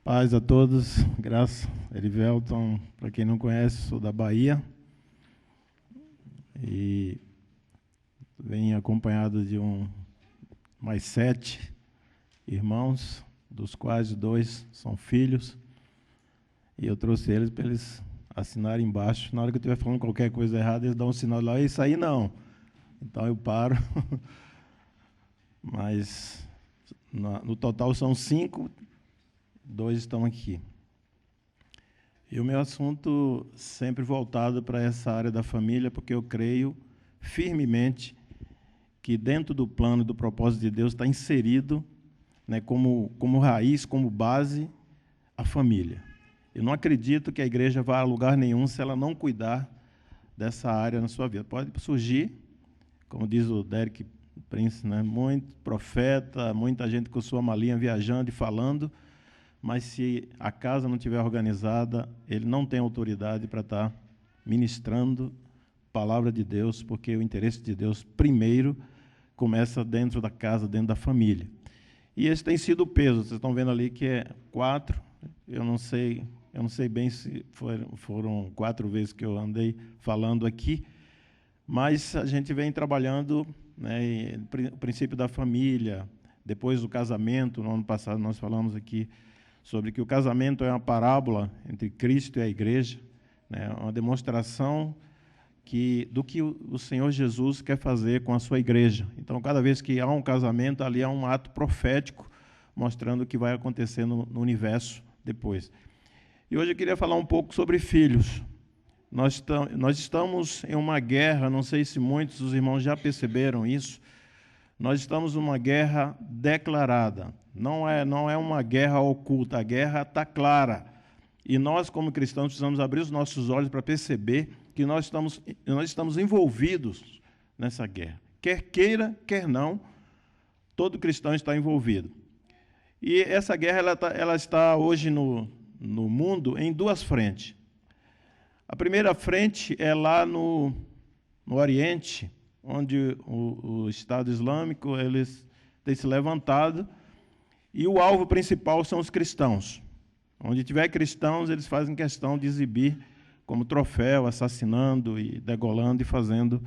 Paz a todos, graça. Erivelton, para quem não conhece, sou da Bahia e venho acompanhado de mais 7 irmãos, dos quais 2 são filhos, e eu trouxe eles para eles assinarem embaixo. Na hora que eu estiver falando qualquer coisa errada, eles dão um sinal lá, isso aí não. Então eu paro, mas no total são 5, 2 estão aqui. E o meu assunto sempre voltado para essa área da família, porque eu creio firmemente que dentro do plano e do propósito de Deus está inserido, né, como raiz, como base, a família. Eu não acredito que a igreja vá a lugar nenhum se ela não cuidar dessa área na sua vida. Pode surgir, como diz o Derek Prince, né, muito profeta, muita gente com sua malinha viajando e falando, mas se a casa não estiver organizada, ele não tem autoridade para estar ministrando a palavra de Deus, porque o interesse de Deus, primeiro, começa dentro da casa, dentro da família. E esse tem sido o peso. Vocês estão vendo ali que é 4, eu não sei bem se foram 4 vezes que eu andei falando aqui, mas a gente vem trabalhando, né, o princípio da família, depois do casamento. No ano passado nós falamos aqui sobre que o casamento é uma parábola entre Cristo e a igreja, né, uma demonstração do que o Senhor Jesus quer fazer com a sua igreja. Então, cada vez que há um casamento, ali há um ato profético, mostrando o que vai acontecer no universo depois. E hoje eu queria falar um pouco sobre filhos. Nós estamos em uma guerra, não sei se muitos dos irmãos já perceberam isso, nós estamos numa guerra declarada. Não é uma guerra oculta, a guerra está clara. E nós, como cristãos, precisamos abrir os nossos olhos para perceber que nós estamos envolvidos nessa guerra. Quer queira, quer não, todo cristão está envolvido. E essa guerra ela está hoje no mundo em 2 frentes. A primeira frente é lá no Oriente, onde o Estado Islâmico eles têm se levantado, e o alvo principal são os cristãos. Onde tiver cristãos, eles fazem questão de exibir como troféu, assassinando e degolando e fazendo.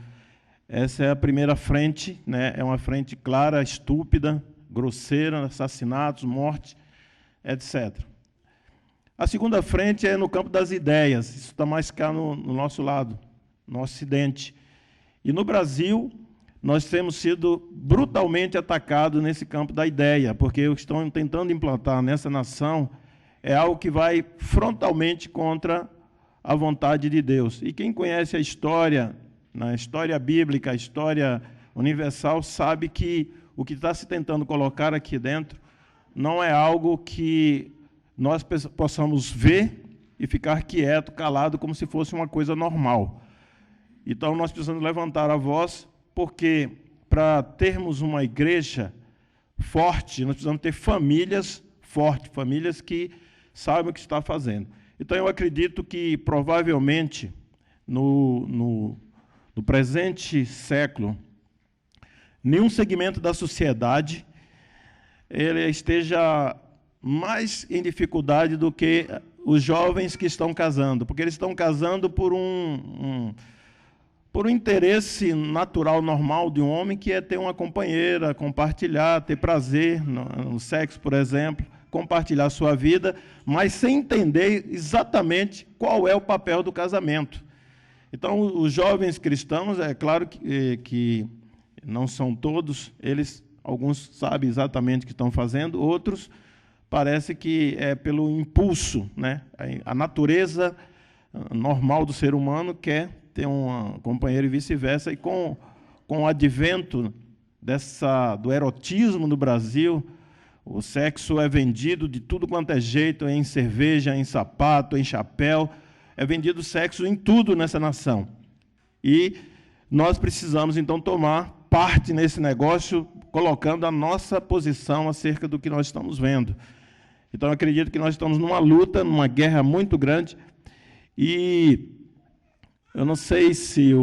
Essa é a primeira frente, né? É uma frente clara, estúpida, grosseira, assassinatos, morte, etc. A segunda frente é no campo das ideias. Isso está mais cá no nosso lado, no Ocidente. E no Brasil, nós temos sido brutalmente atacados nesse campo da ideia, porque o que estão tentando implantar nessa nação é algo que vai frontalmente contra a vontade de Deus. E quem conhece a história, na história bíblica, a história universal, sabe que o que está se tentando colocar aqui dentro não é algo que nós possamos ver e ficar quieto, calado, como se fosse uma coisa normal. Então, nós precisamos levantar a voz, porque para termos uma igreja forte, nós precisamos ter famílias fortes, famílias que saibam o que está fazendo. Então, eu acredito que, provavelmente, no presente século, nenhum segmento da sociedade ele esteja mais em dificuldade do que os jovens que estão casando, porque eles estão casando por um interesse natural, normal de um homem, que é ter uma companheira, compartilhar, ter prazer no sexo, por exemplo, compartilhar a sua vida, mas sem entender exatamente qual é o papel do casamento. Então, os jovens cristãos, é claro que não são todos, alguns sabem exatamente o que estão fazendo, outros parece que é pelo impulso, né? A natureza normal do ser humano quer ter uma companheira e vice-versa, e com o advento do erotismo no Brasil, o sexo é vendido de tudo quanto é jeito, em cerveja, em sapato, em chapéu, é vendido sexo em tudo nessa nação. E nós precisamos, então, tomar parte nesse negócio, colocando a nossa posição acerca do que nós estamos vendo. Então, eu acredito que nós estamos numa luta, numa guerra muito grande, e eu não sei se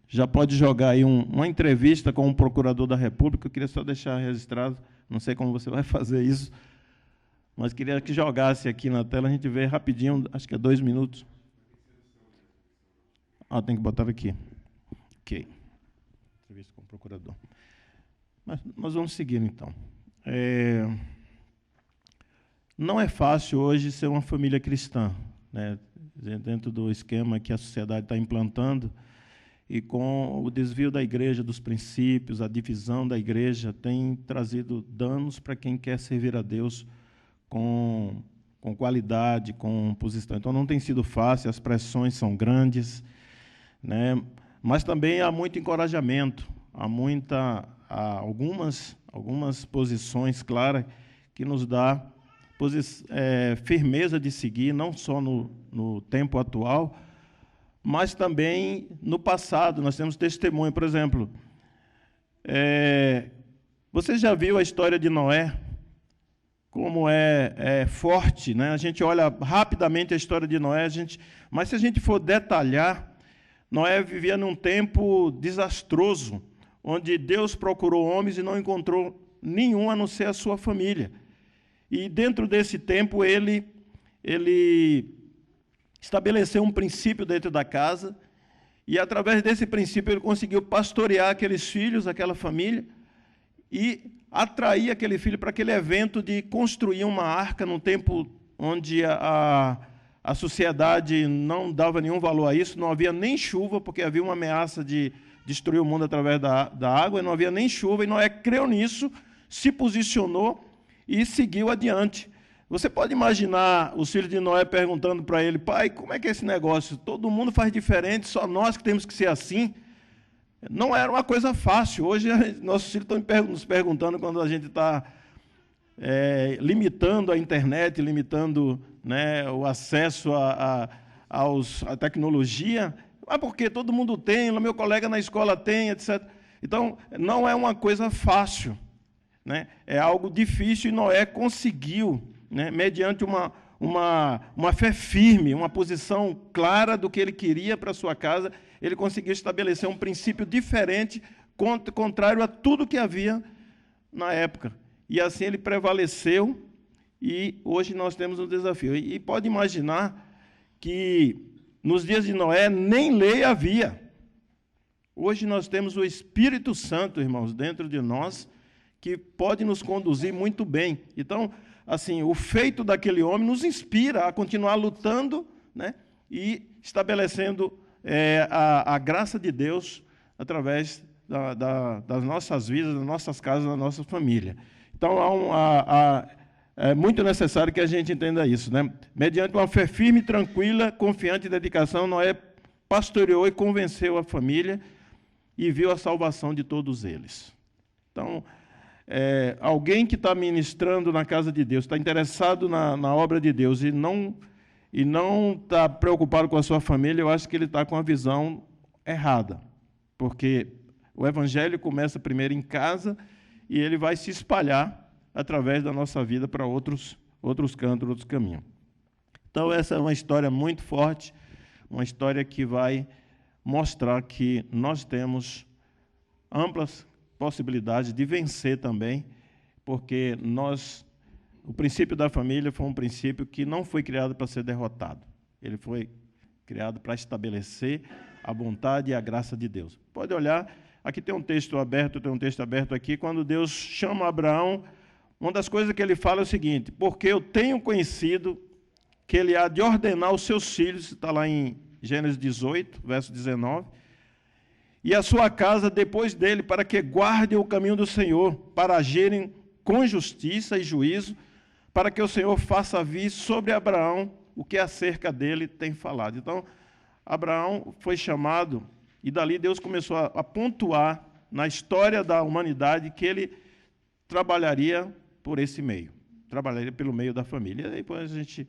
já pode jogar aí uma entrevista com o procurador da República, eu queria só deixar registrado, não sei como você vai fazer isso, Mas queria que jogasse aqui na tela, a gente vê rapidinho, acho que é 2 minutos. Tem que botar aqui. Ok. Entrevista com o procurador. Mas nós vamos seguir, então. Não é fácil hoje ser uma família cristã, né? Dentro do esquema que a sociedade está implantando, e com o desvio da igreja dos princípios, a divisão da igreja, tem trazido danos para quem quer servir a Deus com qualidade, com posição. Então, não tem sido fácil, as pressões são grandes, né? Mas também há muito encorajamento, há algumas posições claras que nos dá firmeza de seguir, não só no tempo atual, mas também no passado. Nós temos testemunho, por exemplo, você já viu a história de Noé? Como é forte, né? A gente olha rapidamente a história de Noé, mas se a gente for detalhar, Noé vivia num tempo desastroso, onde Deus procurou homens e não encontrou nenhum a não ser a sua família. E dentro desse tempo ele estabeleceu um princípio dentro da casa, e através desse princípio ele conseguiu pastorear aqueles filhos, aquela família, e atrair aquele filho para aquele evento de construir uma arca num tempo onde a sociedade não dava nenhum valor a isso, não havia nem chuva, porque havia uma ameaça de destruir o mundo através da água, e não havia nem chuva, e Noé creu nisso, se posicionou e seguiu adiante. Você pode imaginar os filhos de Noé perguntando para ele: pai, como é que é esse negócio? Todo mundo faz diferente, só nós que temos que ser assim. Não era uma coisa fácil. Hoje, nossos filhos estão nos perguntando, quando a gente está limitando a internet, limitando, né, o acesso à tecnologia. Porque todo mundo tem, o meu colega na escola tem, etc. Então, não é uma coisa fácil, né? É algo difícil, e Noé conseguiu, né, mediante uma fé firme, uma posição clara do que ele queria para a sua casa, ele conseguiu estabelecer um princípio diferente, contrário a tudo que havia na época. E assim ele prevaleceu, e hoje nós temos um desafio. E pode imaginar que nos dias de Noé nem lei havia. Hoje nós temos o Espírito Santo, irmãos, dentro de nós, que pode nos conduzir muito bem. Então, assim, o feito daquele homem nos inspira a continuar lutando, né, e estabelecendo a graça de Deus através das nossas vidas, das nossas casas, da nossa família. Então, é muito necessário que a gente entenda isso, né? Mediante uma fé firme, tranquila, confiante e dedicação, Noé pastoreou e convenceu a família e viu a salvação de todos eles. Então, alguém que está ministrando na casa de Deus, está interessado na obra de Deus e não está preocupado com a sua família, eu acho que ele está com a visão errada, porque o Evangelho começa primeiro em casa e ele vai se espalhar através da nossa vida para outros cantos, outros caminhos. Então, essa é uma história muito forte, uma história que vai mostrar que nós temos amplas possibilidades de vencer também, porque o princípio da família foi um princípio que não foi criado para ser derrotado. Ele foi criado para estabelecer a vontade e a graça de Deus. Pode olhar, aqui tem um texto aberto aqui, quando Deus chama Abraão, uma das coisas que ele fala é o seguinte: porque eu tenho conhecido que ele há de ordenar os seus filhos, está lá em Gênesis 18, verso 19, e a sua casa depois dele, para que guardem o caminho do Senhor, para agirem com justiça e juízo, para que o Senhor faça vir sobre Abraão o que acerca dele tem falado. Então, Abraão foi chamado, e dali Deus começou a pontuar na história da humanidade que ele trabalharia por esse meio, trabalharia pelo meio da família. E depois a gente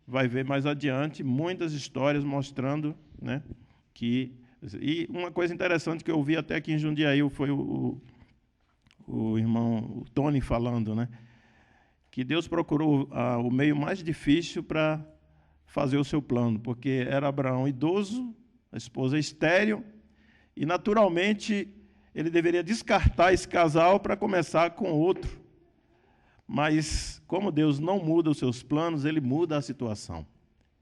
vai ver mais adiante muitas histórias mostrando, né, que... E uma coisa interessante que eu ouvi até aqui em Jundiaí foi o irmão Tony falando, né, que Deus procurou o meio mais difícil para fazer o seu plano, porque era Abraão idoso, a esposa estéril, e naturalmente ele deveria descartar esse casal para começar com outro. Mas, como Deus não muda os seus planos, Ele muda a situação.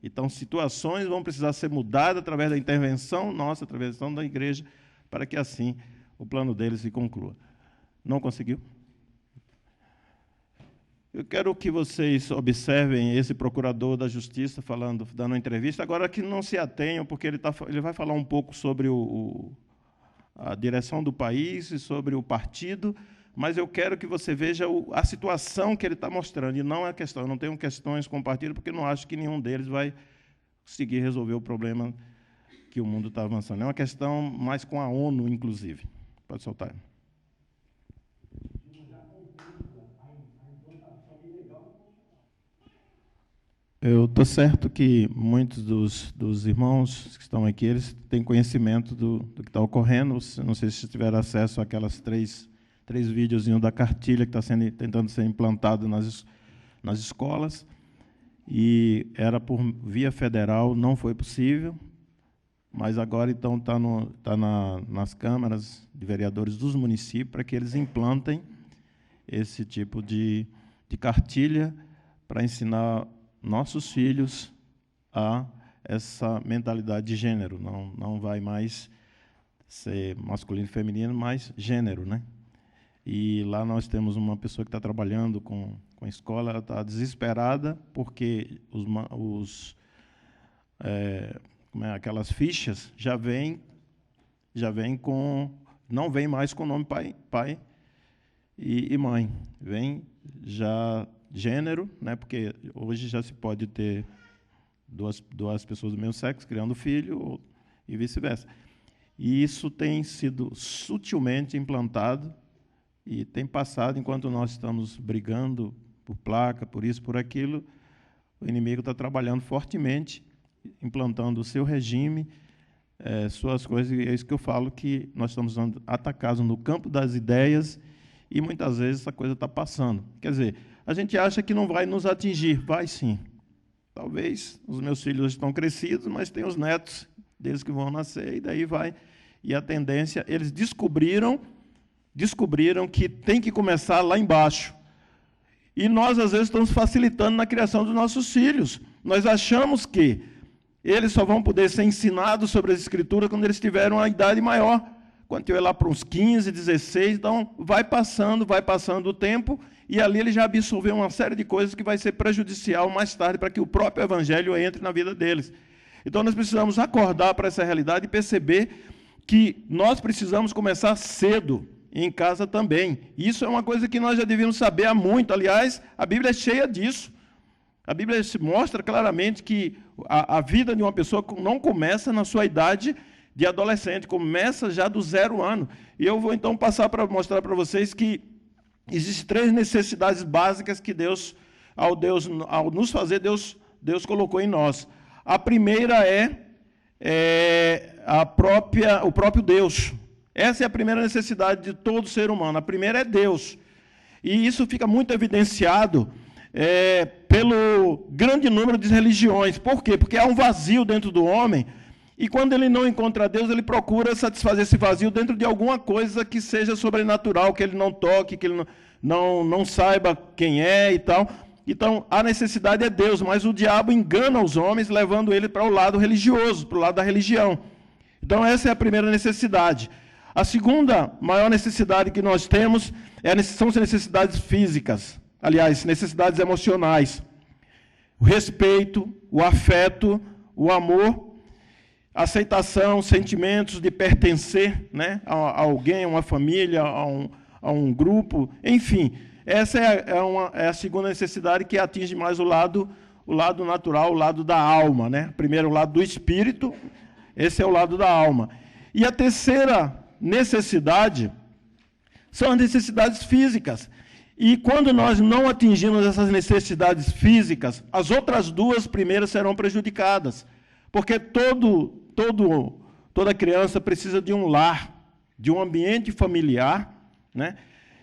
Então, situações vão precisar ser mudadas através da intervenção nossa, através da intervenção da igreja, para que, assim, o plano dele se conclua. Não conseguiu? Eu quero que vocês observem esse procurador da Justiça dando uma entrevista, agora que não se atenham, porque ele vai falar um pouco sobre a direção do país e sobre o partido, mas eu quero que você veja a situação que ele está mostrando, e não a questão. Eu não tenho questões com o partido, porque não acho que nenhum deles vai conseguir resolver o problema que o mundo está avançando. É uma questão mais com a ONU, inclusive. Pode soltar. Eu estou certo que muitos dos irmãos que estão aqui, eles têm conhecimento do que está ocorrendo. Não sei se tiveram acesso àquelas três videozinhos da cartilha que está tentando ser implantado nas escolas, e era por via federal, não foi possível, mas agora então está nas câmaras de vereadores dos municípios para que eles implantem esse tipo de cartilha para ensinar nossos filhos a essa mentalidade de gênero. Não vai mais ser masculino e feminino, mas gênero, né? E lá nós temos uma pessoa que está trabalhando com a escola, ela está desesperada, porque aquelas fichas já vêm com... Não vem mais com o nome pai e mãe. Vem já gênero, né, porque hoje já se pode ter duas pessoas do mesmo sexo criando filho, e vice-versa. E isso tem sido sutilmente implantado, e tem passado, enquanto nós estamos brigando por placa, por isso, por aquilo, o inimigo está trabalhando fortemente, implantando o seu regime, suas coisas, e é isso que eu falo, que nós estamos atacados no campo das ideias, e muitas vezes essa coisa está passando. Quer dizer, a gente acha que não vai nos atingir, vai sim. Talvez os meus filhos estão crescidos, mas tem os netos deles que vão nascer, e daí vai. E a tendência, eles descobriram que tem que começar lá embaixo. E nós, às vezes, estamos facilitando na criação dos nossos filhos. Nós achamos que eles só vão poder ser ensinados sobre as Escrituras quando eles tiverem uma idade maior. Quando tiver lá para uns 15, 16, então vai passando o tempo, e ali ele já absorveu uma série de coisas que vai ser prejudicial mais tarde para que o próprio Evangelho entre na vida deles. Então nós precisamos acordar para essa realidade e perceber que nós precisamos começar cedo, em casa também. Isso é uma coisa que nós já devíamos saber há muito. Aliás, a Bíblia é cheia disso. A Bíblia mostra claramente que a vida de uma pessoa não começa na sua idade de adolescente, começa já do 0 ano. E eu vou então passar para mostrar para vocês que existem 3 necessidades básicas que Deus, ao nos fazer, Deus colocou em nós. A primeira é o próprio Deus. Essa é a primeira necessidade de todo ser humano. A primeira é Deus. E isso fica muito evidenciado pelo grande número de religiões. Por quê? Porque há um vazio dentro do homem, e quando ele não encontra Deus, ele procura satisfazer esse vazio dentro de alguma coisa que seja sobrenatural, que ele não toque, que ele não saiba quem é e tal. Então, a necessidade é Deus, mas o diabo engana os homens, levando ele para o lado religioso, para o lado da religião. Então, essa é a primeira necessidade. A segunda maior necessidade que nós temos são as necessidades físicas, aliás, necessidades emocionais. O respeito, o afeto, o amor, a aceitação, sentimentos de pertencer, né, a alguém, a uma família, a um grupo, enfim. Essa é a segunda necessidade, que atinge mais o lado natural, o lado da alma, né? Primeiro, o lado do espírito, esse é o lado da alma. E a terceira necessidade são as necessidades físicas. E quando nós não atingimos essas necessidades físicas, as outras 2 primeiras serão prejudicadas. Porque toda criança precisa de um lar, de um ambiente familiar, né?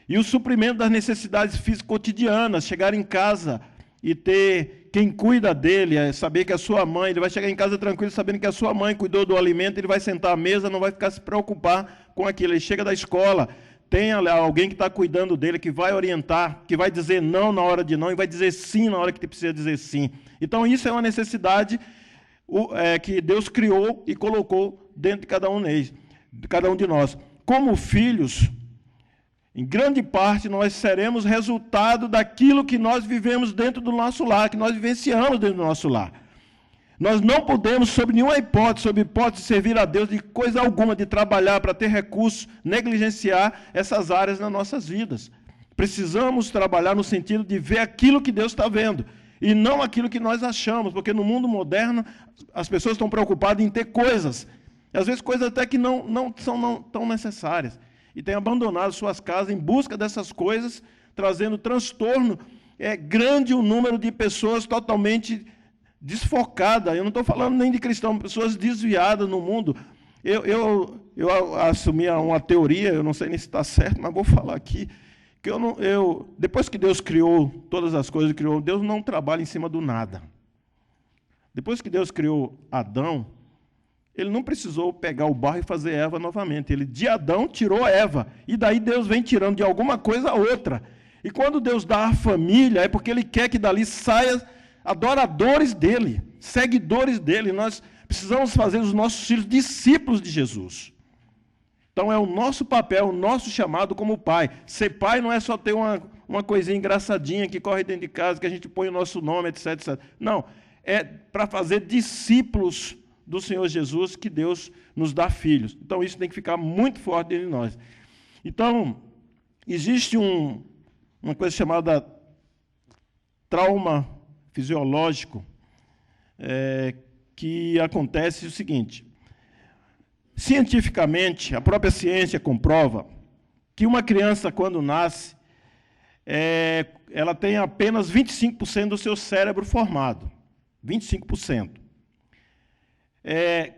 E o suprimento das necessidades físicas cotidianas, chegar em casa e ter quem cuida dele, saber que a sua mãe, ele vai chegar em casa tranquilo, sabendo que a sua mãe cuidou do alimento, ele vai sentar à mesa, não vai ficar se preocupar com aquilo. Ele chega da escola, tenha alguém que está cuidando dele, que vai orientar, que vai dizer não na hora de não e vai dizer sim na hora que precisa dizer sim. Então, isso é uma necessidade que Deus criou e colocou dentro de cada um de nós. Como filhos, em grande parte, nós seremos resultado daquilo que nós vivemos dentro do nosso lar, que nós vivenciamos dentro do nosso lar. Nós não podemos, sob nenhuma hipótese, de servir a Deus, de coisa alguma, de trabalhar para ter recursos, negligenciar essas áreas nas nossas vidas. Precisamos trabalhar no sentido de ver aquilo que Deus está vendo, e não aquilo que nós achamos, porque no mundo moderno as pessoas estão preocupadas em ter coisas, e às vezes coisas até que não são tão necessárias, e têm abandonado suas casas em busca dessas coisas, trazendo transtorno. É grande o número de pessoas totalmente desfocada, eu não estou falando nem de cristão, pessoas desviadas no mundo. Eu assumi uma teoria, eu não sei nem se está certo, mas vou falar aqui, que depois que Deus criou todas as coisas, Deus não trabalha em cima do nada. Depois que Deus criou Adão, ele não precisou pegar o barro e fazer Eva novamente. Ele, de Adão, tirou Eva, e daí Deus vem tirando de alguma coisa a outra. E quando Deus dá a família, é porque Ele quer que dali saia adoradores dele, seguidores dele. Nós precisamos fazer os nossos filhos discípulos de Jesus. Então é o nosso papel, o nosso chamado como pai. Ser pai não é só ter uma coisinha engraçadinha que corre dentro de casa, que a gente põe o nosso nome, etc, etc. Não, é para fazer discípulos do Senhor Jesus que Deus nos dá filhos. Então isso tem que ficar muito forte dentro de nós. Então, existe uma coisa chamada trauma fisiológico, que acontece o seguinte: cientificamente, a própria ciência comprova que uma criança, quando nasce, ela tem apenas 25% do seu cérebro formado. 25%.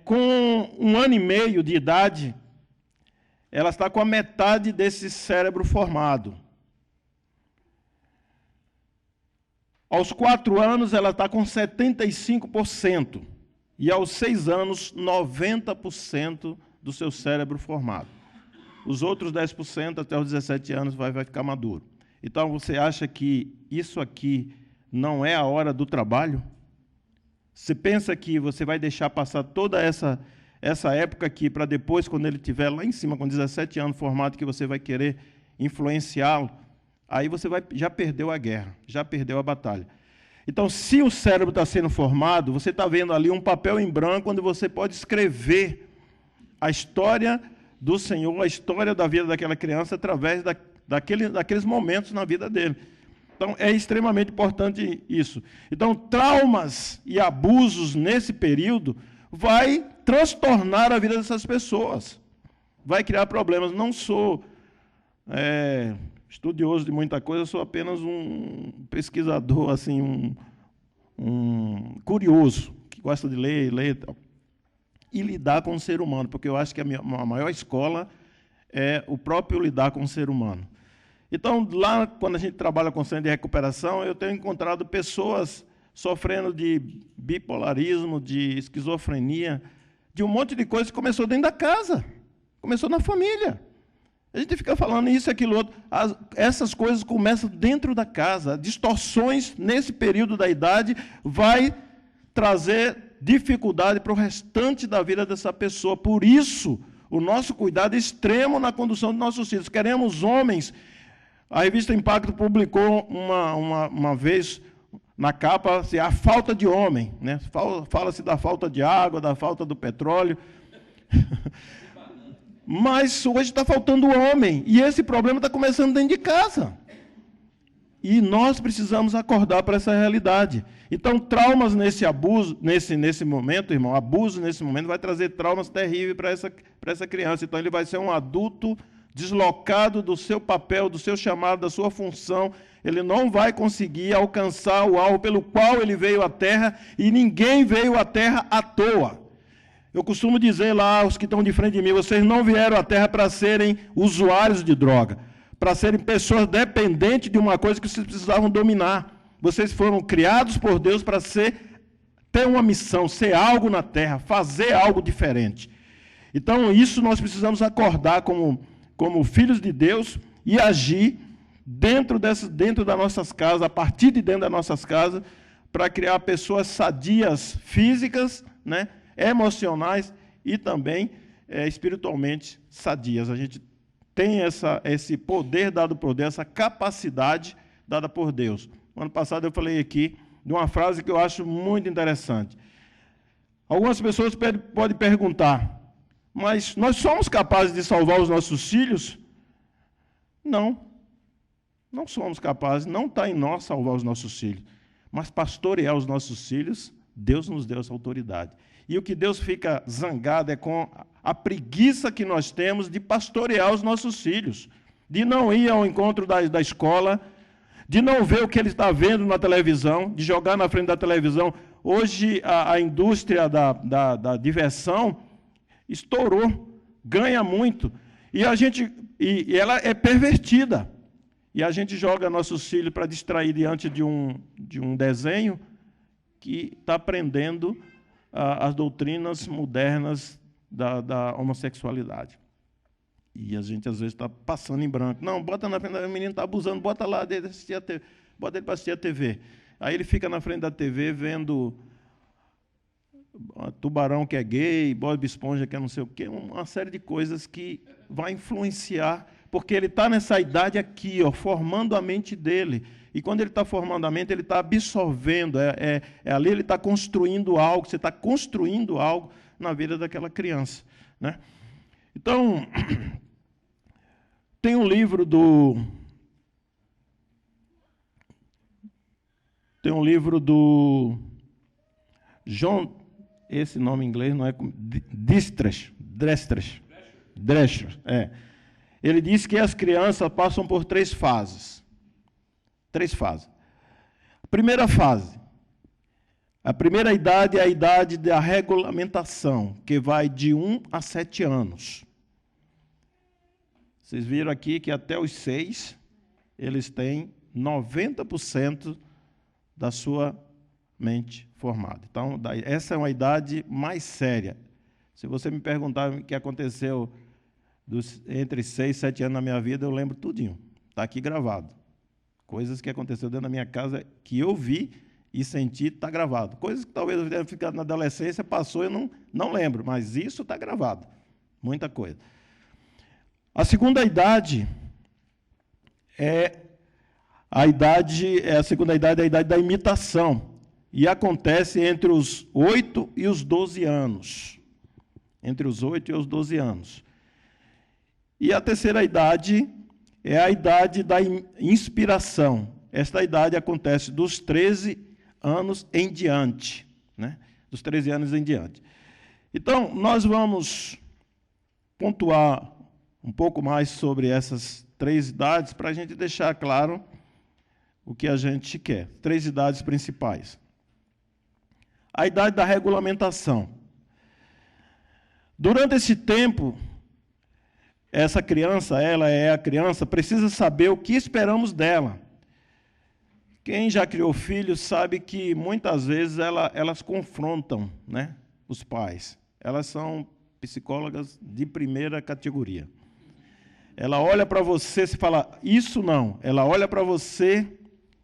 Com 1 ano e meio de idade, ela está com a metade desse cérebro formado. Aos 4 anos, ela está com 75%. E aos 6 anos, 90% do seu cérebro formado. Os outros 10%, até os 17 anos, vai ficar maduro. Então, você acha que isso aqui não é a hora do trabalho? Você pensa que você vai deixar passar toda essa época aqui, para depois, quando ele estiver lá em cima, com 17 anos formado, que você vai querer influenciá-lo? Aí você já perdeu a guerra, já perdeu a batalha. Então, se o cérebro está sendo formado, você está vendo ali um papel em branco, onde você pode escrever a história do Senhor, a história da vida daquela criança, através daqueles momentos na vida dele. Então, é extremamente importante isso. Então, traumas e abusos nesse período vai transtornar a vida dessas pessoas, vai criar problemas. Não sou estudioso de muita coisa, sou apenas um pesquisador, assim, um curioso, que gosta de ler e tal. E lidar com o ser humano, porque eu acho que a maior escola é o próprio lidar com o ser humano. Então, lá, quando a gente trabalha com centro de recuperação, eu tenho encontrado pessoas sofrendo de bipolarismo, de esquizofrenia, de um monte de coisa que começou dentro da casa, começou na família. A gente fica falando isso, aquilo, outro. Essas coisas começam dentro da casa. Distorções nesse período da idade vai trazer dificuldade para o restante da vida dessa pessoa. Por isso, o nosso cuidado é extremo na condução dos nossos filhos. Queremos homens. A revista Impacto publicou uma vez na capa assim, a falta de homem, né? Fala-se da falta de água, da falta do petróleo. Mas hoje está faltando homem, e esse problema está começando dentro de casa. E nós precisamos acordar para essa realidade. Então, traumas nesse abuso, nesse momento, irmão, abuso nesse momento vai trazer traumas terríveis para essa criança. Então, ele vai ser um adulto deslocado do seu papel, do seu chamado, da sua função. Ele não vai conseguir alcançar o alvo pelo qual ele veio à Terra, e ninguém veio à Terra à toa. Eu costumo dizer lá, os que estão de frente de mim, vocês não vieram à Terra para serem usuários de droga, para serem pessoas dependentes de uma coisa que vocês precisavam dominar. Vocês foram criados por Deus para ter uma missão, ser algo na Terra, fazer algo diferente. Então, isso nós precisamos acordar como como filhos de Deus e agir dentro das nossas casas, a partir de dentro das nossas casas, para criar pessoas sadias físicas, né, emocionais e também espiritualmente sadias. A gente tem esse poder dado por Deus, essa capacidade dada por Deus. No ano passado eu falei aqui de uma frase que eu acho muito interessante. Algumas pessoas podem perguntar, mas nós somos capazes de salvar os nossos filhos? Não somos capazes, não está em nós salvar os nossos filhos, mas pastorear os nossos filhos, Deus nos deu essa autoridade. E o que Deus fica zangado é com a preguiça que nós temos de pastorear os nossos filhos, de não ir ao encontro da escola, de não ver o que ele está vendo na televisão, de jogar na frente da televisão. Hoje a indústria da diversão estourou, ganha muito, e ela é pervertida. E a gente joga nossos filhos para distrair diante de um desenho que está aprendendo as doutrinas modernas da homossexualidade. E a gente, às vezes, está passando em branco. Não, bota na frente, o menino está abusando, bota lá, bota ele para assistir a TV. Aí ele fica na frente da TV vendo Tubarão que é gay, Bob Esponja que é não sei o quê, uma série de coisas que vai influenciar, porque ele está nessa idade aqui, formando a mente dele. E quando ele está formando a mente, ele está absorvendo, ali ele está construindo algo, você está construindo algo na vida daquela criança, né? Então, tem um livro do John, esse nome em inglês não é Drescher. Ele diz que as crianças passam por 3 fases. 3 fases. A primeira fase, a primeira idade é a idade da regulamentação, que vai de 1 a 7 anos. Vocês viram aqui que até os 6, eles têm 90% da sua mente formada. Então, essa é uma idade mais séria. Se você me perguntar o que aconteceu entre 6 e 7 anos na minha vida, eu lembro tudinho. Está aqui gravado. Coisas que aconteceram dentro da minha casa, que eu vi e senti, está gravado. Coisas que talvez eu tenha ficado na adolescência, passou, eu não lembro, mas isso está gravado. Muita coisa. A segunda idade a segunda idade é a idade da imitação. E acontece entre os 8 e os 12 anos. Entre os 8 e os 12 anos. E a terceira idade é a idade da inspiração. Esta idade acontece dos 13 anos em diante, né? Dos 13 anos em diante. Então, nós vamos pontuar um pouco mais sobre essas 3 idades para a gente deixar claro o que a gente quer. 3 idades principais. A idade da regulamentação. Durante esse tempo, essa criança, precisa saber o que esperamos dela. Quem já criou filhos sabe que, muitas vezes, elas confrontam, né, os pais. Elas são psicólogas de primeira categoria. Ela olha para você e fala, isso não. Ela olha para você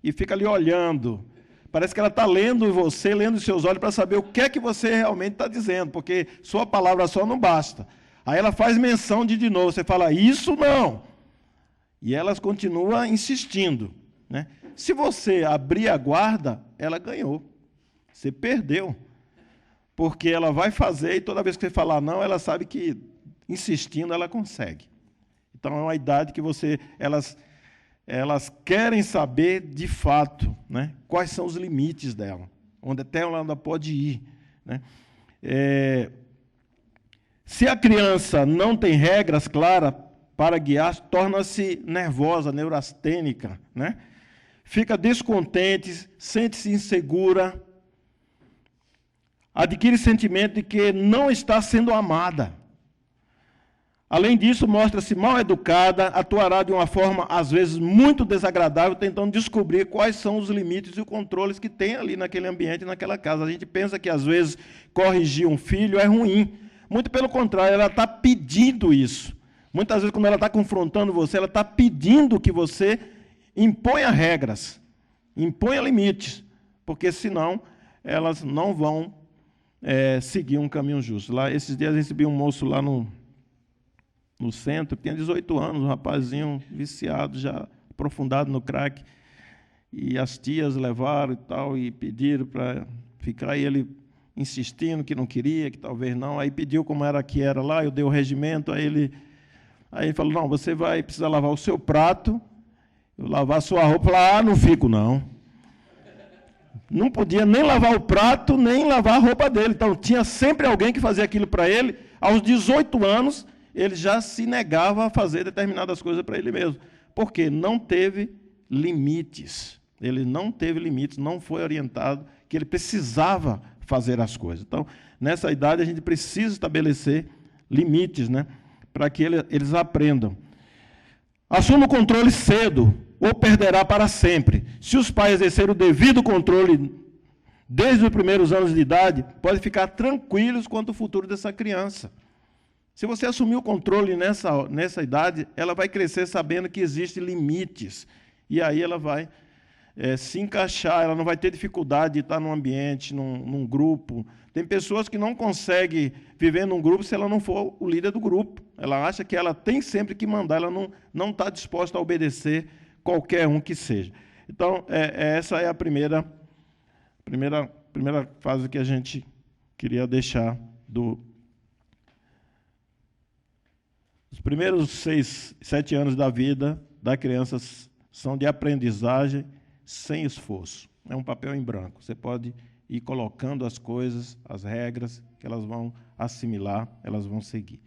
e fica ali olhando. Parece que ela está lendo você, lendo os seus olhos, para saber o que é que você realmente está dizendo, porque sua palavra só não basta. Aí ela faz menção de novo, você fala, isso não. E elas continuam insistindo, né? Se você abrir a guarda, ela ganhou. Você perdeu. Porque ela vai fazer, e toda vez que você falar não, ela sabe que, insistindo, ela consegue. Então, é uma idade que elas querem saber, de fato, né, quais são os limites dela, até onde ela pode ir, né? Se a criança não tem regras claras para guiar, torna-se nervosa, neurastênica, né? Fica descontente, sente-se insegura, adquire sentimento de que não está sendo amada. Além disso, mostra-se mal educada, atuará de uma forma, às vezes, muito desagradável, tentando descobrir quais são os limites e os controles que tem ali naquele ambiente, naquela casa. A gente pensa que, às vezes, corrigir um filho é ruim. Muito pelo contrário, ela está pedindo isso. Muitas vezes, quando ela está confrontando você, ela está pedindo que você imponha regras, imponha limites, porque senão elas não vão seguir um caminho justo. Lá, esses dias eu recebi um moço lá no centro, que tinha 18 anos, um rapazinho viciado, já aprofundado no crack, e as tias levaram e tal, e pediram para ficar, e ele insistindo que não queria, que talvez não, aí pediu como era que era lá, eu dei o regimento, aí ele falou, não, você vai precisar lavar o seu prato, eu lavar a sua roupa, lá, não fico não. Não podia nem lavar o prato, nem lavar a roupa dele, então tinha sempre alguém que fazia aquilo para ele. Aos 18 anos, ele já se negava a fazer determinadas coisas para ele mesmo, porque não teve limites. Ele não teve limites, não foi orientado que ele precisava fazer as coisas. Então, nessa idade, a gente precisa estabelecer limites, né, para que eles aprendam. Assuma o controle cedo, ou perderá para sempre. Se os pais exercerem o devido controle desde os primeiros anos de idade, pode ficar tranquilos quanto ao futuro dessa criança. Se você assumir o controle nessa idade, ela vai crescer sabendo que existem limites. E aí ela vai se encaixar, ela não vai ter dificuldade de estar num ambiente, num grupo. Tem pessoas que não conseguem viver num grupo se ela não for o líder do grupo. Ela acha que ela tem sempre que mandar, ela não está disposta a obedecer qualquer um que seja. Então, essa é a primeira fase que a gente queria deixar Os primeiros 6, 7 anos da vida da criança são de aprendizagem sem esforço. É um papel em branco. Você pode ir colocando as coisas, as regras, que elas vão assimilar, elas vão seguir.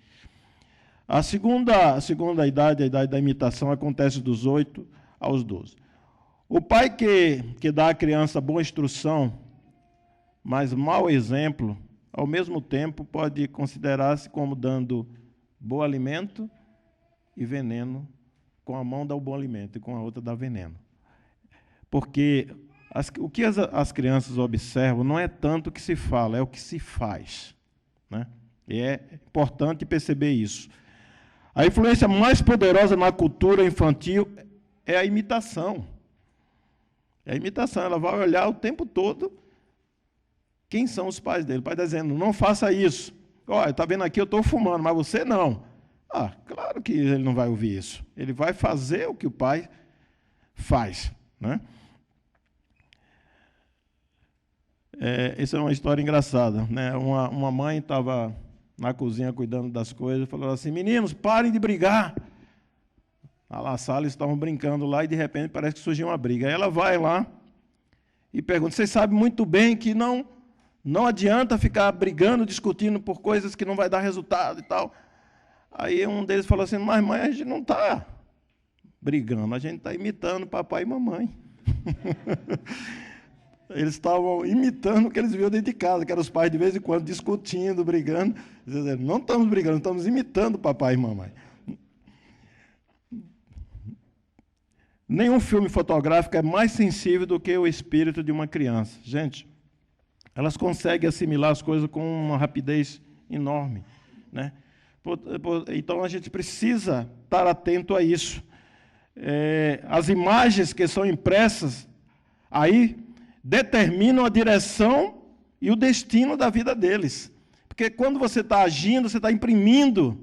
A segunda idade, a idade da imitação, acontece dos 8 aos 12. O pai que dá à criança boa instrução, mas mau exemplo, ao mesmo tempo pode considerar-se como dando bom alimento e veneno. Com a mão dá o bom alimento e com a outra dá veneno. Porque o que as crianças observam não é tanto o que se fala, é o que se faz, né? E é importante perceber isso. A influência mais poderosa na cultura infantil é a imitação. É a imitação, ela vai olhar o tempo todo quem são os pais dele. O pai está dizendo, não faça isso. Olha, está vendo aqui, eu estou fumando, mas você não. Ah, claro que ele não vai ouvir isso. Ele vai fazer o que o pai faz, né? Essa é uma história engraçada, né? Uma mãe estava na cozinha cuidando das coisas e falou assim, meninos, parem de brigar. Na sala eles estavam brincando lá e, de repente, parece que surgiu uma briga. Aí ela vai lá e pergunta, vocês sabem muito bem que não adianta ficar brigando, discutindo por coisas que não vai dar resultado e tal. Aí um deles falou assim, mas mãe, a gente não está brigando, a gente está imitando papai e mamãe. Eles estavam imitando o que eles viam dentro de casa, que eram os pais de vez em quando discutindo, brigando. Dizendo, não estamos brigando, estamos imitando papai e mamãe. Nenhum filme fotográfico é mais sensível do que o espírito de uma criança. Gente, elas conseguem assimilar as coisas com uma rapidez enorme, né? Então, a gente precisa estar atento a isso. As imagens que são impressas aí determinam a direção e o destino da vida deles. Porque quando você está agindo, você está imprimindo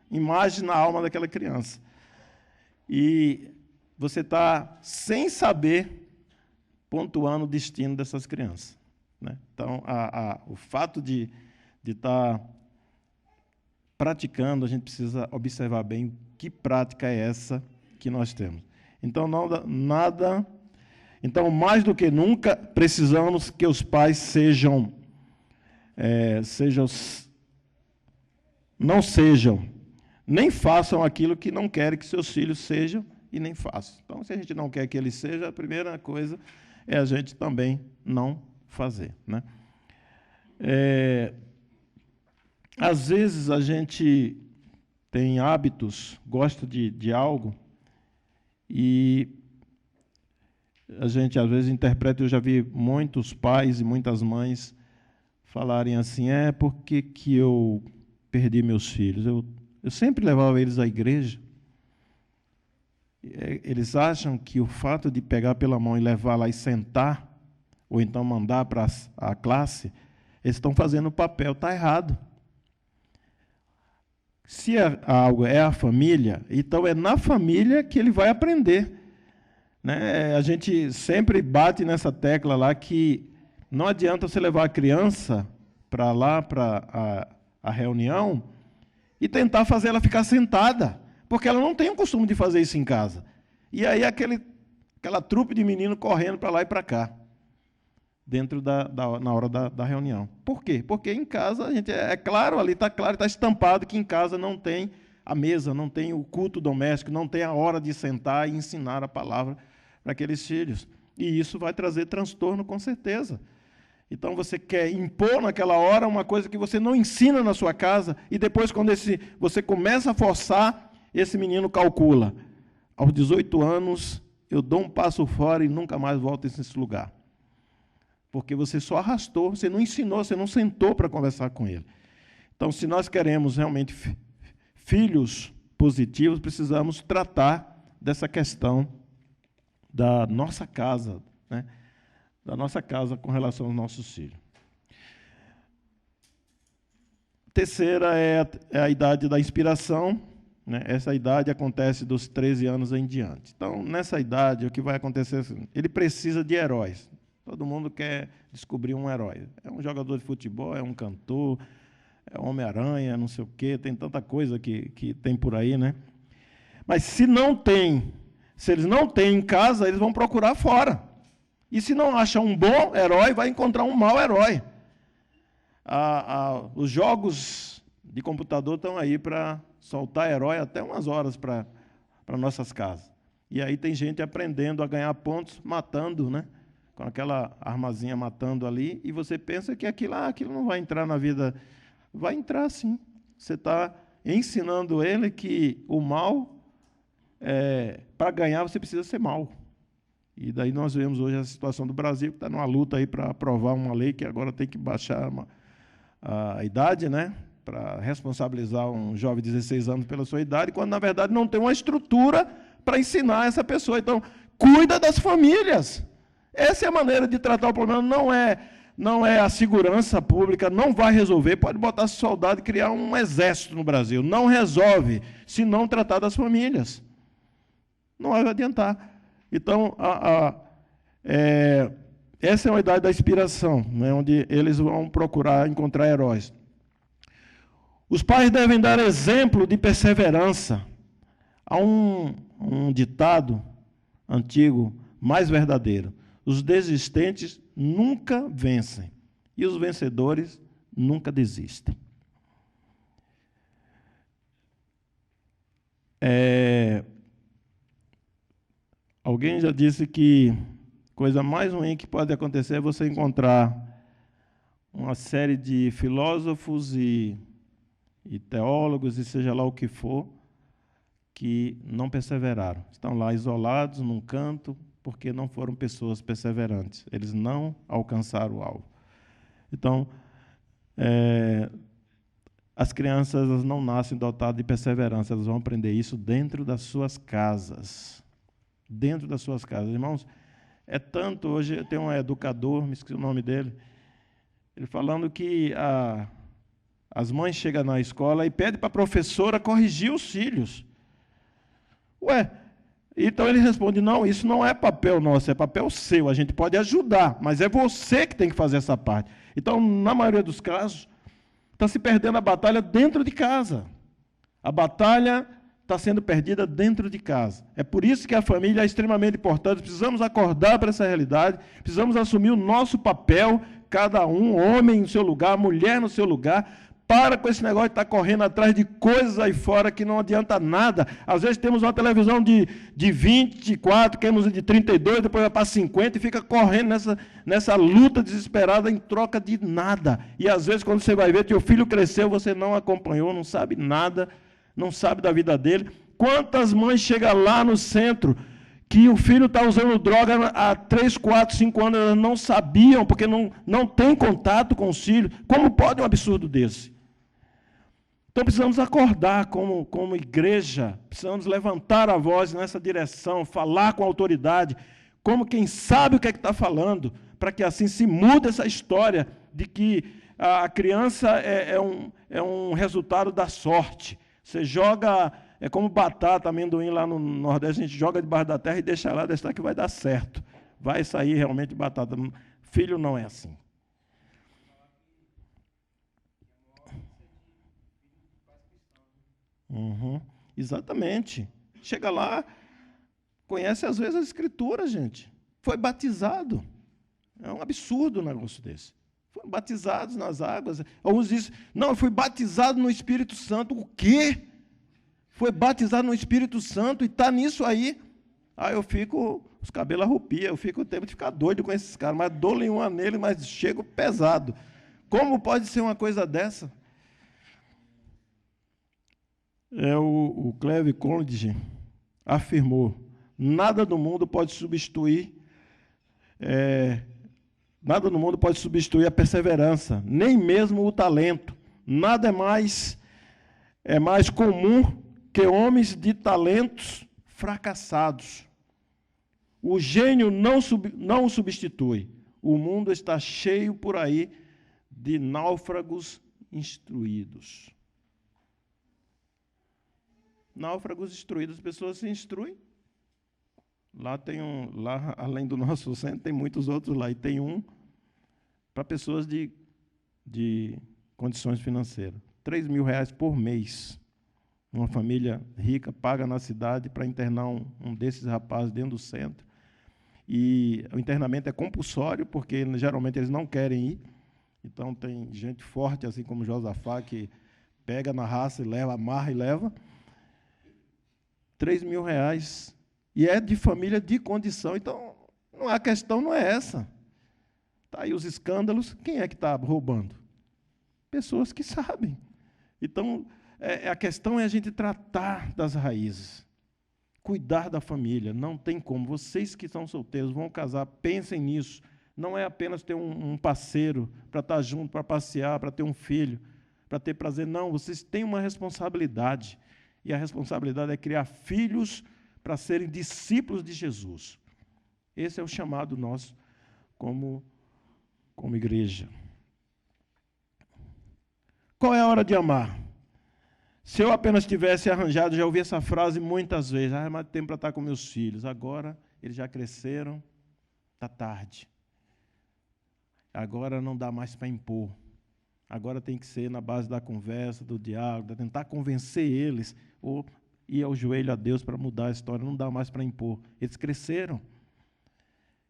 imagem na alma daquela criança. E você está, sem saber, pontuando o destino dessas crianças, né? Então, o fato de estar praticando, a gente precisa observar bem que prática é essa que nós temos. Então, então, mais do que nunca, precisamos que os pais não sejam, nem façam aquilo que não querem que seus filhos sejam e nem façam. Então, se a gente não quer que ele seja, a primeira coisa é a gente também não fazer, né? Às vezes a gente tem hábitos, gosta de algo, e a gente às vezes interpreta, eu já vi muitos pais e muitas mães falarem assim, por que eu perdi meus filhos? eu sempre levava eles à igreja. Eles acham que o fato de pegar pela mão e levar lá e sentar, ou então mandar para a classe, eles estão fazendo o papel, está errado. Se algo é a família, então é na família que ele vai aprender. Né? A gente sempre bate nessa tecla lá que não adianta você levar a criança para lá, para a reunião, e tentar fazer ela ficar sentada, porque ela não tem o costume de fazer isso em casa. E aí aquela trupe de menino correndo para lá e para cá, na hora da reunião. Por quê? Porque em casa, a gente claro, ali está claro, está estampado que em casa não tem a mesa, não tem o culto doméstico, não tem a hora de sentar e ensinar a palavra para aqueles filhos. E isso vai trazer transtorno, com certeza. Então, você quer impor naquela hora uma coisa que você não ensina na sua casa, e depois, quando você começa a forçar, esse menino calcula. Aos 18 anos, eu dou um passo fora e nunca mais volto nesse lugar. Porque você só arrastou, você não ensinou, você não sentou para conversar com ele. Então, se nós queremos realmente filhos positivos, precisamos tratar dessa questão da nossa casa, né? Da nossa casa com relação aos nossos filhos. Terceira é a idade da inspiração. Né? Essa idade acontece dos 13 anos em diante. Então, nessa idade, o que vai acontecer é assim, ele precisa de heróis. Todo mundo quer descobrir um herói. É um jogador de futebol, é um cantor, é um Homem-Aranha, não sei o quê, tem tanta coisa que tem por aí, né? Mas se eles não têm em casa, eles vão procurar fora. E se não achar um bom herói, vai encontrar um mau herói. Os jogos de computador estão aí para soltar herói até umas horas para nossas casas. E aí tem gente aprendendo a ganhar pontos, matando, né? Com aquela armazinha matando ali, e você pensa que aquilo não vai entrar na vida. Vai entrar, sim. Você está ensinando ele que o mal, para ganhar, você precisa ser mal. E daí nós vemos hoje a situação do Brasil, que está numa luta aí para aprovar uma lei que agora tem que baixar a idade, né, para responsabilizar um jovem de 16 anos pela sua idade, quando, na verdade, não tem uma estrutura para ensinar essa pessoa. Então, cuida das famílias. Essa é a maneira de tratar o problema. Não é a segurança pública, não vai resolver. Pode botar soldado e criar um exército no Brasil. Não resolve, se não tratar das famílias. Não vai adiantar. Então, essa é uma idade da inspiração, né, onde eles vão procurar encontrar heróis. Os pais devem dar exemplo de perseverança. Há um ditado antigo mais verdadeiro: os desistentes nunca vencem, e os vencedores nunca desistem. Alguém já disse que a coisa mais ruim que pode acontecer é você encontrar uma série de filósofos e teólogos, e seja lá o que for, que não perseveraram. Estão lá isolados num canto, porque não foram pessoas perseverantes. Eles não alcançaram o alvo. Então, as crianças elas não nascem dotadas de perseverança, elas vão aprender isso dentro das suas casas. Dentro das suas casas. Irmãos, é tanto, hoje tem um educador, me esqueci o nome dele, ele falando que as mães chegam na escola e pedem para a professora corrigir os filhos. Então ele responde: não, isso não é papel nosso, é papel seu, a gente pode ajudar, mas é você que tem que fazer essa parte. Então, na maioria dos casos, está se perdendo a batalha dentro de casa. A batalha está sendo perdida dentro de casa. É por isso que a família é extremamente importante. Precisamos acordar para essa realidade, precisamos assumir o nosso papel, cada um, homem no seu lugar, mulher no seu lugar. Para com esse negócio de estar correndo atrás de coisas aí fora que não adianta nada. Às vezes temos uma televisão de 24, queremos de 32, depois vai para 50 e fica correndo nessa luta desesperada em troca de nada. E às vezes, quando você vai ver, teu filho cresceu, você não acompanhou, não sabe nada, não sabe da vida dele. Quantas mães chegam lá no centro que o filho está usando droga há 3, 4, 5 anos, elas não sabiam, porque não tem contato com os filhos. Como pode um absurdo desse? Então, precisamos acordar como igreja, precisamos levantar a voz nessa direção, falar com autoridade, como quem sabe o que é que está falando, para que assim se mude essa história de que a criança é um resultado da sorte. Você joga, é como batata, amendoim lá no Nordeste, a gente joga debaixo da terra e deixa lá, deixa que vai dar certo. Vai sair realmente batata. Filho não é assim. Exatamente. Chega lá, conhece às vezes a Escritura, gente. Foi batizado. É um absurdo um negócio desse. Foram batizados nas águas. Alguns dizem, não, eu fui batizado no Espírito Santo. O quê? Foi batizado no Espírito Santo e está nisso aí. Aí eu fico, os cabelos arrupiam, eu fico o tempo de ficar doido com esses caras, mas dou-lhe uma nele, mas chego pesado. Como pode ser uma coisa dessa? O Cleve Conde afirmou, nada no mundo pode substituir a perseverança, nem mesmo o talento. Nada é mais comum que homens de talentos fracassados. O gênio não o substitui. O mundo está cheio por aí de náufragos instruídos. Náufragos instruídos, as pessoas se instruem. Lá além do nosso centro, tem muitos outros lá, e tem um para pessoas de condições financeiras. R$3.000 por mês. Uma família rica paga na cidade para internar um desses rapazes dentro do centro. E o internamento é compulsório, porque geralmente eles não querem ir. Então tem gente forte, assim como Josafá, que pega na raça e leva, amarra e leva. R$3.000. E é de família de condição. Então, a questão não é essa. Está aí os escândalos. Quem é que está roubando? Pessoas que sabem. Então, a questão é a gente tratar das raízes. Cuidar da família. Não tem como. Vocês que são solteiros, vão casar, pensem nisso. Não é apenas ter um parceiro para estar junto, para passear, para ter um filho, para ter prazer. Não, vocês têm uma responsabilidade. E a responsabilidade é criar filhos para serem discípulos de Jesus. Esse é o chamado nosso como igreja. Qual é a hora de amar? Se eu apenas tivesse arranjado, já ouvi essa frase muitas vezes, mas tem tempo para estar com meus filhos. Agora, eles já cresceram, está tarde. Agora não dá mais para impor. Agora tem que ser na base da conversa, do diálogo, de tentar convencer eles, ou ir ao joelho a Deus para mudar a história. Não dá mais para impor. Eles cresceram.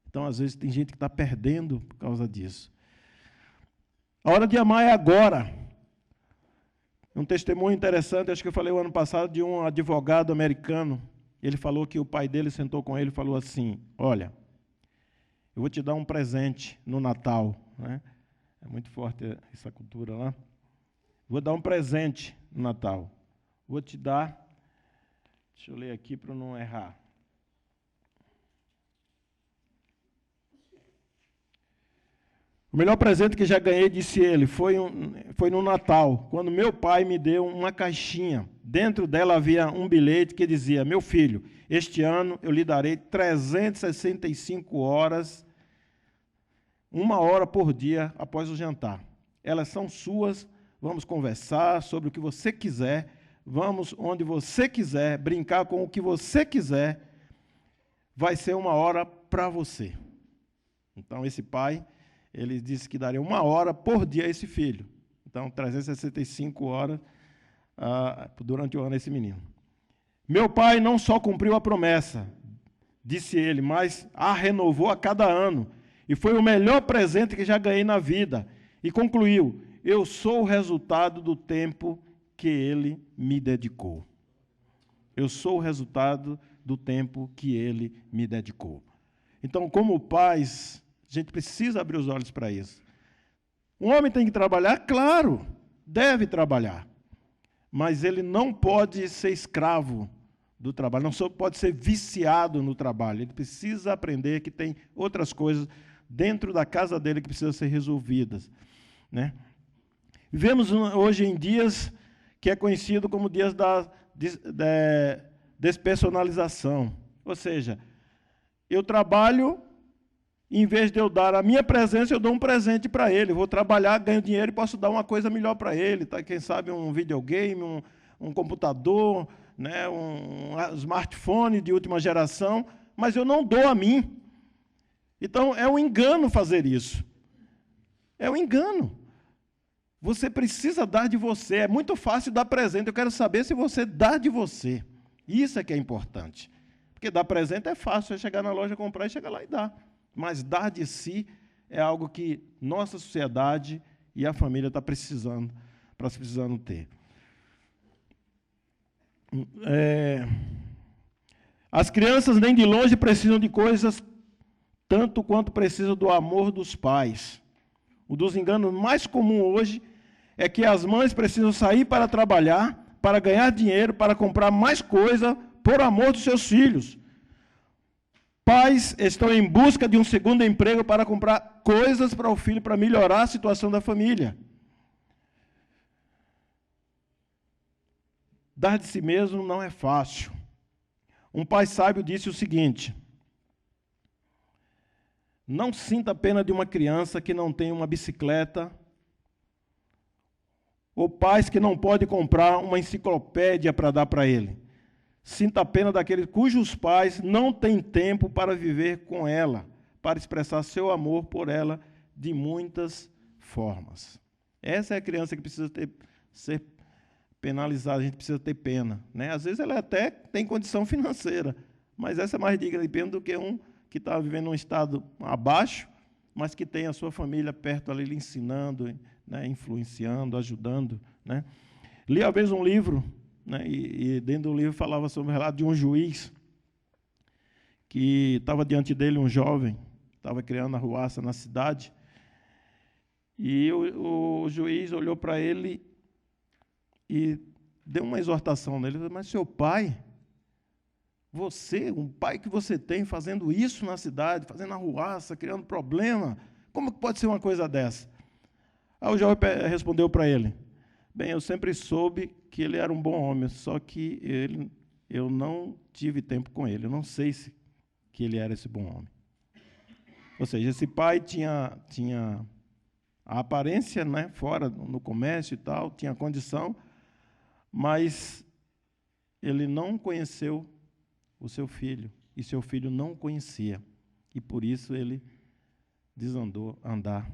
Então, às vezes, tem gente que está perdendo por causa disso. A hora de amar é agora. Um testemunho interessante, acho que eu falei o ano passado, de um advogado americano. Ele falou que o pai dele sentou com ele e falou assim, olha, eu vou te dar um presente no Natal, né? É muito forte essa cultura lá. Vou dar um presente no Natal. Vou te dar, deixa eu ler aqui para não errar. O melhor presente que já ganhei, disse ele, foi no Natal, quando meu pai me deu uma caixinha. Dentro dela havia um bilhete que dizia, meu filho, este ano eu lhe darei 365 horas, 1 hora por dia após o jantar. Elas são suas, vamos conversar sobre o que você quiser, vamos onde você quiser, brincar com o que você quiser, vai ser 1 hora para você. Então, esse pai, ele disse que daria 1 hora por dia a esse filho. Então, 365 horas durante o ano a esse menino. Meu pai não só cumpriu a promessa, disse ele, mas a renovou a cada ano. E foi o melhor presente que já ganhei na vida. E concluiu, eu sou o resultado do tempo que ele me dedicou. Eu sou o resultado do tempo que ele me dedicou. Então, como pais, a gente precisa abrir os olhos para isso. Um homem tem que trabalhar? Claro, deve trabalhar. Mas ele não pode ser escravo do trabalho, não só pode ser viciado no trabalho. Ele precisa aprender que tem outras coisas dentro da casa dele que precisam ser resolvidas, né? Vivemos hoje em dias que é conhecido como dias da despersonalização. Ou seja, eu trabalho, em vez de eu dar a minha presença, eu dou um presente para ele. Eu vou trabalhar, ganho dinheiro e posso dar uma coisa melhor para ele. Tá? Quem sabe um videogame, um computador, né? um smartphone de última geração, mas eu não dou a mim. Então, é um engano fazer isso. É um engano. Você precisa dar de você. É muito fácil dar presente. Eu quero saber se você dá de você. Isso é que é importante. Porque dar presente é fácil. É chegar na loja, comprar e chegar lá e dar. Mas dar de si é algo que nossa sociedade e a família está precisando ter. As crianças nem de longe precisam de coisas tanto quanto precisam do amor dos pais. Um dos enganos mais comuns hoje é que as mães precisam sair para trabalhar, para ganhar dinheiro, para comprar mais coisa, por amor dos seus filhos. Pais estão em busca de um segundo emprego para comprar coisas para o filho, para melhorar a situação da família. Dar de si mesmo não é fácil. Um pai sábio disse o seguinte: não sinta a pena de uma criança que não tem uma bicicleta, ou pais que não podem comprar uma enciclopédia para dar para ele. Sinta a pena daqueles cujos pais não têm tempo para viver com ela, para expressar seu amor por ela de muitas formas. Essa é a criança que precisa ser penalizada, a gente precisa ter pena. Né? Às vezes ela até tem condição financeira, mas essa é mais digna de pena do que um que está vivendo um estado abaixo, mas que tem a sua família perto ali, lhe ensinando, né, influenciando, ajudando. Né? Li uma vez um livro, né, e dentro do livro falava sobre o relato de um juiz, que estava diante dele um jovem, estava criando arruaça na cidade, e o juiz olhou para ele e deu uma exortação nele, mas seu pai... Você, um pai que você tem, fazendo isso na cidade, fazendo arruaça, criando problema, como que pode ser uma coisa dessa? Aí o jovem respondeu para ele: bem, eu sempre soube que ele era um bom homem, só que eu não tive tempo com ele, eu não sei que ele era esse bom homem. Ou seja, esse pai tinha a aparência, né, fora no comércio e tal, tinha condição, mas ele não conheceu o seu filho, e seu filho não o conhecia, e por isso ele desandou a andar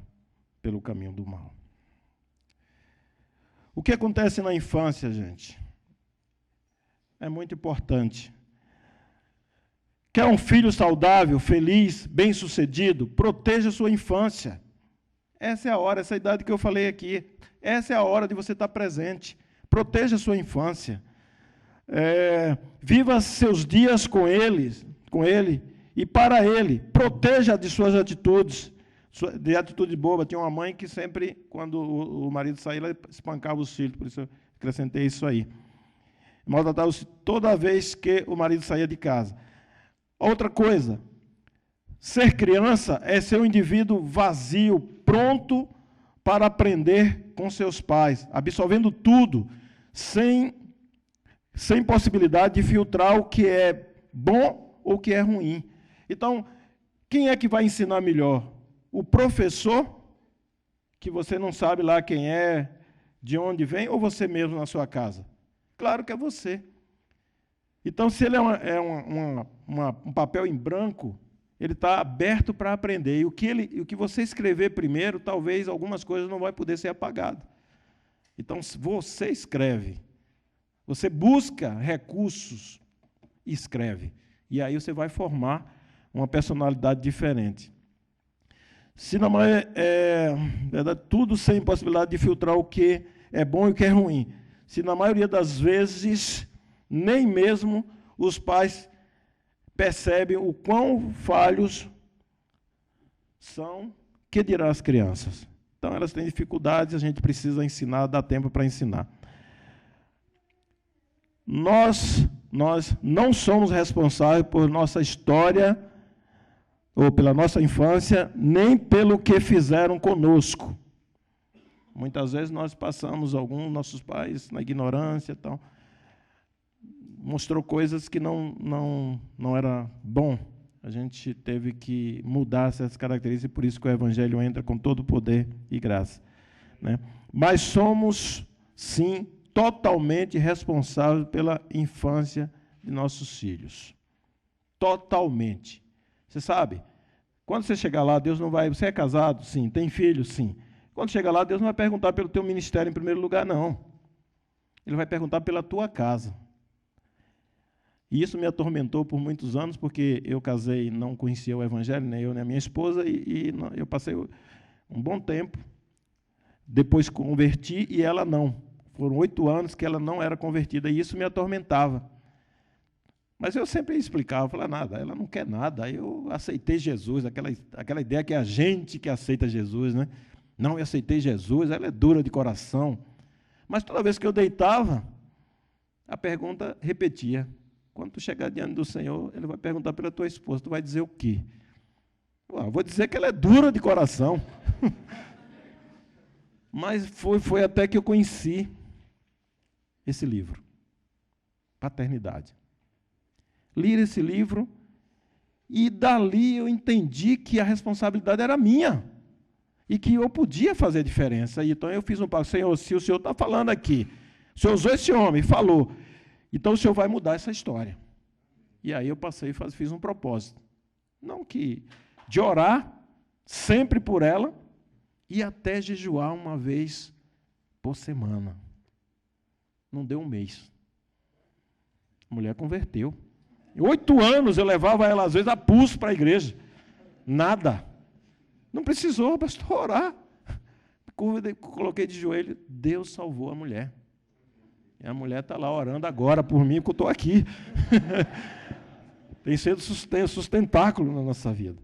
pelo caminho do mal. O que acontece na infância, gente? É muito importante. Quer um filho saudável, feliz, bem-sucedido? Proteja a sua infância. Essa é a hora, essa idade que eu falei aqui, essa é a hora de você estar presente. Proteja a sua infância. Viva seus dias com ele e para ele. Proteja de suas atitudes, de atitude boba. Tinha uma mãe que sempre, quando o marido saía, ela espancava os filhos, por isso eu acrescentei isso aí. Maltratava-se toda vez que o marido saía de casa. Outra coisa, ser criança é ser um indivíduo vazio, pronto para aprender com seus pais, absorvendo tudo, sem possibilidade de filtrar o que é bom ou o que é ruim. Então, quem é que vai ensinar melhor? O professor, que você não sabe lá quem é, de onde vem, ou você mesmo na sua casa? Claro que é você. Então, se ele é um papel em branco, ele está aberto para aprender. E o que você escrever primeiro, talvez algumas coisas não vão poder ser apagadas. Então, você escreve. Você busca recursos e escreve. E aí você vai formar uma personalidade diferente. Se não é verdade, tudo sem possibilidade de filtrar o que é bom e o que é ruim. Se na maioria das vezes, nem mesmo os pais percebem o quão falhos são, que dirão as crianças? Então, elas têm dificuldades, a gente precisa ensinar, dá tempo para ensinar. Nós não somos responsáveis por nossa história, ou pela nossa infância, nem pelo que fizeram conosco. Muitas vezes nós passamos, alguns nossos pais, na ignorância e tal, mostrou coisas que não era bom. A gente teve que mudar essas características, e por isso que o Evangelho entra com todo o poder e graça, né? Mas somos, sim, totalmente responsáveis pela infância de nossos filhos. Totalmente. Você sabe, quando você chegar lá, Deus não vai... Você é casado? Sim. Tem filhos? Sim. Quando chegar lá, Deus não vai perguntar pelo teu ministério em primeiro lugar, não. Ele vai perguntar pela tua casa. E isso me atormentou por muitos anos, porque eu casei, não conhecia o Evangelho, nem eu nem a minha esposa, e eu passei um bom tempo. Depois converti e ela não. Foram 8 anos que ela não era convertida, e isso me atormentava. Mas eu sempre explicava, falava, nada, ela não quer nada. Aí eu aceitei Jesus, aquela ideia que é a gente que aceita Jesus, né? Não, eu aceitei Jesus, ela é dura de coração. Mas toda vez que eu deitava, a pergunta repetia. Quando tu chegar diante do Senhor, Ele vai perguntar pela tua esposa, tu vai dizer o quê? Eu vou dizer que ela é dura de coração. Mas foi até que eu conheci esse livro, Paternidade. Li esse livro e dali eu entendi que a responsabilidade era minha e que eu podia fazer diferença. Então eu fiz um pacto, Senhor, se o Senhor está falando aqui, o Senhor usou esse homem, falou, então o Senhor vai mudar essa história. E aí eu passei e fiz um propósito. Não que de orar sempre por ela e até jejuar uma vez por semana. Não deu um mês. A mulher converteu. 8 anos eu levava ela, às vezes, a pulso para a igreja. Nada. Não precisou, bastou orar. Coloquei de joelho, Deus salvou a mulher. E a mulher está lá orando agora por mim, porque eu estou aqui. Tem sido sustentáculo na nossa vida.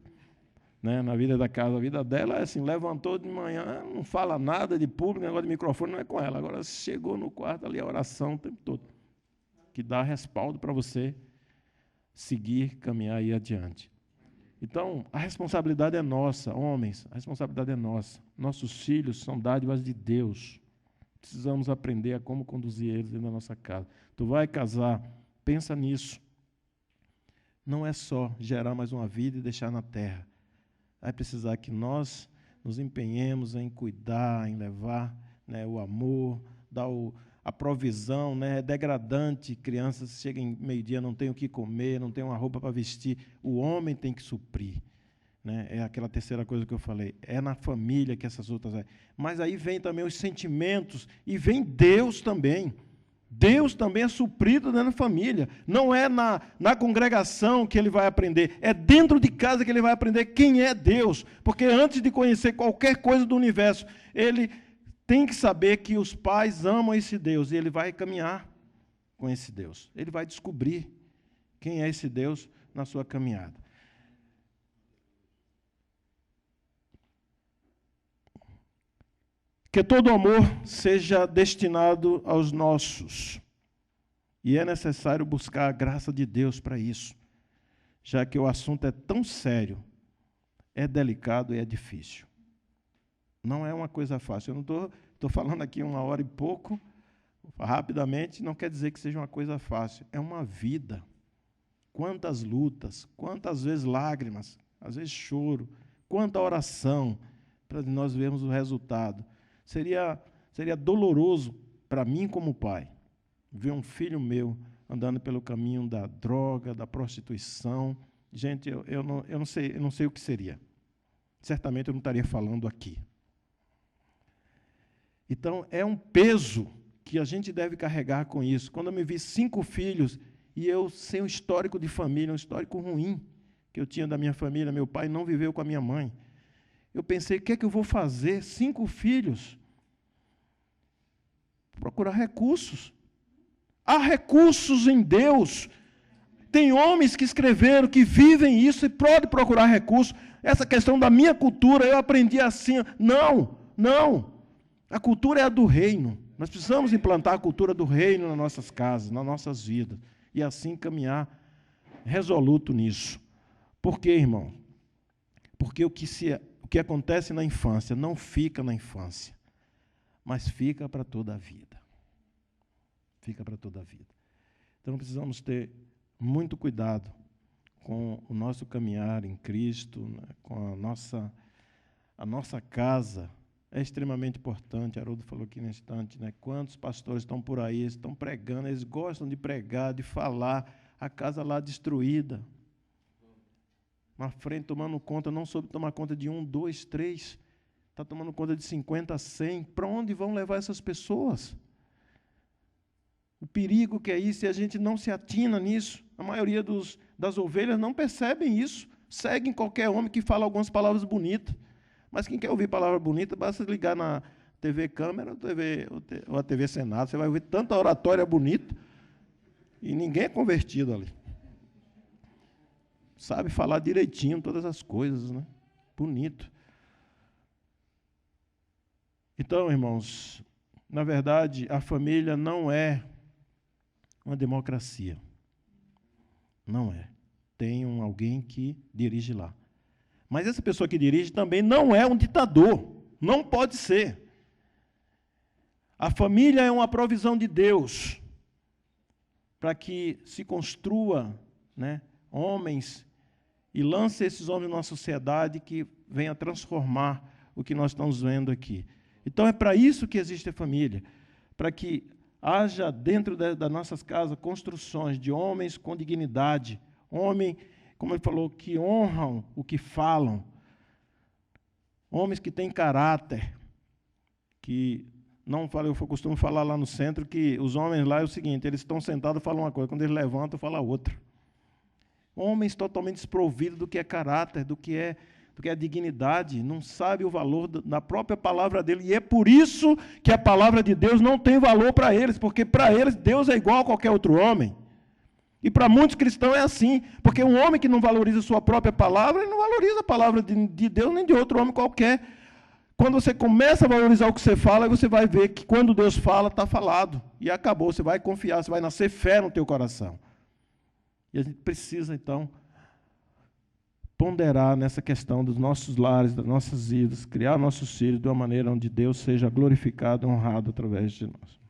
Né? Na vida da casa, a vida dela é assim, levantou de manhã, não fala nada de público, negócio de microfone não é com ela. Agora chegou no quarto ali, a oração o tempo todo. Que dá respaldo para você seguir, caminhar e ir adiante. Então, a responsabilidade é nossa, homens, a responsabilidade é nossa. Nossos filhos são dádivas de Deus. Precisamos aprender a como conduzir eles dentro da nossa casa. Tu vai casar, pensa nisso. Não é só gerar mais uma vida e deixar na terra. Vai precisar que nós nos empenhemos em cuidar, em levar, né, o amor, dar a provisão, né? É degradante, crianças chegam meio-dia, não tem o que comer, não tem uma roupa para vestir, o homem tem que suprir. Né? É aquela terceira coisa que eu falei, é na família que essas outras... Mas aí vem também os sentimentos, e vem Deus também. Deus também é suprido dentro da família. Não é na congregação que ele vai aprender, é dentro de casa que ele vai aprender quem é Deus. Porque antes de conhecer qualquer coisa do universo, ele tem que saber que os pais amam esse Deus, e ele vai caminhar com esse Deus. Ele vai descobrir quem é esse Deus na sua caminhada. Que todo amor seja destinado aos nossos. E é necessário buscar a graça de Deus para isso, já que o assunto é tão sério, é delicado e é difícil. Não é uma coisa fácil. Eu não estou falando aqui 1 hora e pouco, rapidamente, não quer dizer que seja uma coisa fácil. É uma vida. Quantas lutas, quantas vezes lágrimas, às vezes choro, quanta oração para nós vermos o resultado. Seria doloroso para mim como pai ver um filho meu andando pelo caminho da droga, da prostituição. Gente, eu não sei o que seria. Certamente eu não estaria falando aqui. Então, é um peso que a gente deve carregar com isso. Quando eu me vi 5 filhos e eu sem um histórico de família, um histórico ruim que eu tinha da minha família, meu pai não viveu com a minha mãe. Eu pensei, o que é que eu vou fazer? 5 filhos. Procurar recursos. Há recursos em Deus. Tem homens que escreveram, que vivem isso e podem procurar recursos. Essa questão da minha cultura, eu aprendi assim. Não. A cultura é a do reino. Nós precisamos implantar a cultura do reino nas nossas casas, nas nossas vidas. E assim caminhar resoluto nisso. Por quê, irmão? Porque o que acontece na infância não fica na infância. mas fica para toda a vida. Fica para toda a vida. Então, precisamos ter muito cuidado com o nosso caminhar em Cristo, né, com a nossa casa. É extremamente importante. Haroldo falou aqui no instante, né? Quantos pastores estão por aí, estão pregando, eles gostam de pregar, de falar, a casa lá destruída. Na frente, tomando conta, não soube tomar conta de 1, 2, 3, está tomando conta de 50, 100. Para onde vão levar essas pessoas? O perigo que é isso, e a gente não se atina nisso. A maioria das ovelhas não percebem isso. Seguem qualquer homem que fala algumas palavras bonitas. Mas quem quer ouvir palavra bonita, basta ligar na TV Câmara ou a TV Senado. Você vai ouvir tanta oratória bonita e ninguém é convertido ali. Sabe falar direitinho todas as coisas, né? Bonito. Então, irmãos, na verdade, a família não é uma democracia. Não é. Tem alguém que dirige lá. Mas essa pessoa que dirige também não é um ditador. Não pode ser. A família é uma provisão de Deus para que se construa, né, homens e lance esses homens numa sociedade que venha transformar o que nós estamos vendo aqui. Então, é para isso que existe a família, para que haja dentro das nossas casas construções de homens com dignidade, homens, como ele falou, que honram o que falam, homens que têm caráter, que não falam, eu costumo falar lá no centro que os homens lá é o seguinte, eles estão sentados e falam uma coisa, quando eles levantam, falam outra. Homens totalmente desprovidos do que é caráter, do que é dignidade, não sabem o valor da própria palavra dele, e é por isso que a palavra de Deus não tem valor para eles, porque para eles Deus é igual a qualquer outro homem. E para muitos cristãos é assim, porque um homem que não valoriza a sua própria palavra, ele não valoriza a palavra de Deus nem de outro homem qualquer. Quando você começa a valorizar o que você fala, você vai ver que quando Deus fala, está falado. E acabou, você vai confiar, você vai nascer fé no teu coração. E a gente precisa, então, ponderar nessa questão dos nossos lares, das nossas vidas, criar nossos filhos de uma maneira onde Deus seja glorificado e honrado através de nós.